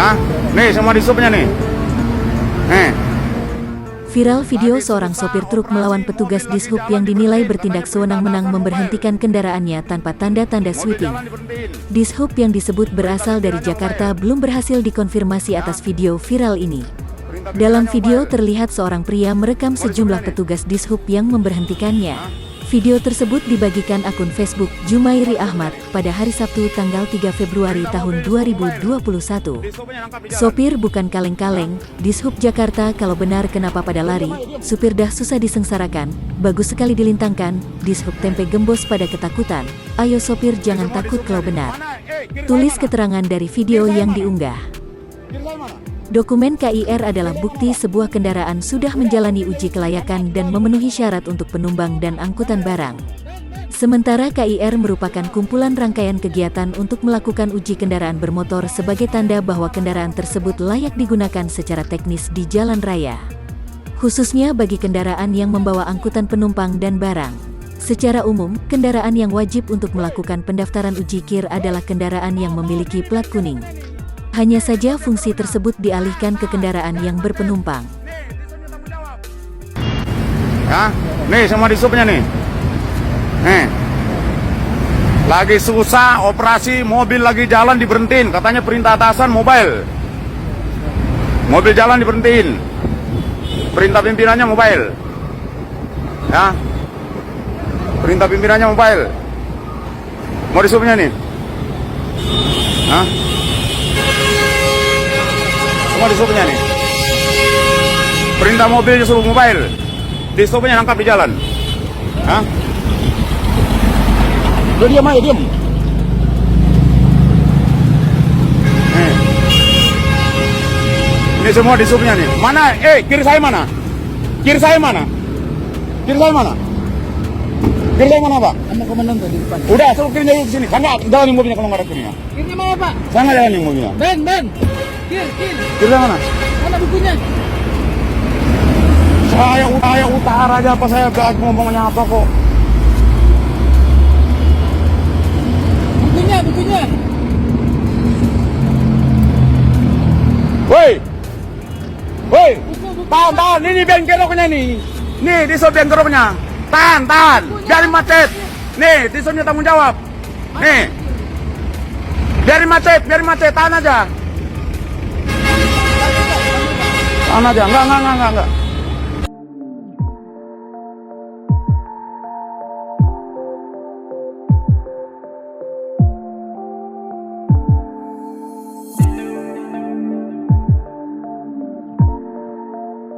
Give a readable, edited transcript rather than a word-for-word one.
Ya, nih semua di supnya nih. Nih. Viral video seorang sopir truk melawan petugas Dishub yang dinilai bertindak sewenang-wenang memberhentikan kendaraannya tanpa tanda-tanda sweeping. Dishub yang disebut berasal dari Jakarta belum berhasil dikonfirmasi atas video viral ini. Dalam video terlihat seorang pria merekam sejumlah petugas Dishub yang memberhentikannya. Video tersebut dibagikan akun Facebook Jumairi Ahmad pada hari Sabtu tanggal 3 Februari tahun 2021. Sopir bukan kaleng-kaleng, Dishub Jakarta kalau benar kenapa pada lari, supir dah susah disengsarakan, bagus sekali dilintangkan, Dishub tempe gembos pada ketakutan, ayo sopir jangan takut kalau benar. Tulis keterangan dari video yang diunggah. Dokumen KIR adalah bukti sebuah kendaraan sudah menjalani uji kelayakan dan memenuhi syarat untuk penumpang dan angkutan barang. Sementara KIR merupakan kumpulan rangkaian kegiatan untuk melakukan uji kendaraan bermotor sebagai tanda bahwa kendaraan tersebut layak digunakan secara teknis di jalan raya. Khususnya bagi kendaraan yang membawa angkutan penumpang dan barang. Secara umum, kendaraan yang wajib untuk melakukan pendaftaran uji KIR adalah kendaraan yang memiliki plat kuning. Hanya saja fungsi tersebut dialihkan ke kendaraan yang berpenumpang. Ya, nih semua di supnya nih. Nih. Lagi susah operasi, mobil lagi jalan diberhentiin, katanya perintah atasan mobile. Mobil jalan diberhentiin. Perintah pimpinannya mobile. Ya. Perintah pimpinannya mobile. Mau di supnya nih. Hah? Semua di supnya nih. Perintah mobil suruh mobile. Di supnya nangkap di jalan. Hah? Lo diam aja, diam. Ini semua di supnya nih. Mana? Kiri saya mana? Kiri saya mana? Kiri saya mana? Kiri saya mana, Pak? Sama komandan tuh di depan. Udah, suruh kirinya dulu ke sini. Saya nggak jalanin mobilnya kalau nggak ada kirinya. Kirinya mana, Pak? Saya nggak jalanin mobilnya. Ben. Kir. Kiri saya mana? Mana bukunya? Saya utara aja apa saya gak ngomongnya apa kok. Bukunya. Woi. Tahan. Ini bengkeloknya nih. Nih, di sop bengkeloknya. Tahan. Biarin macet. Nih, di sopnya tanggung jawab. Nih. Biarin macet. Tahan aja. Enggak.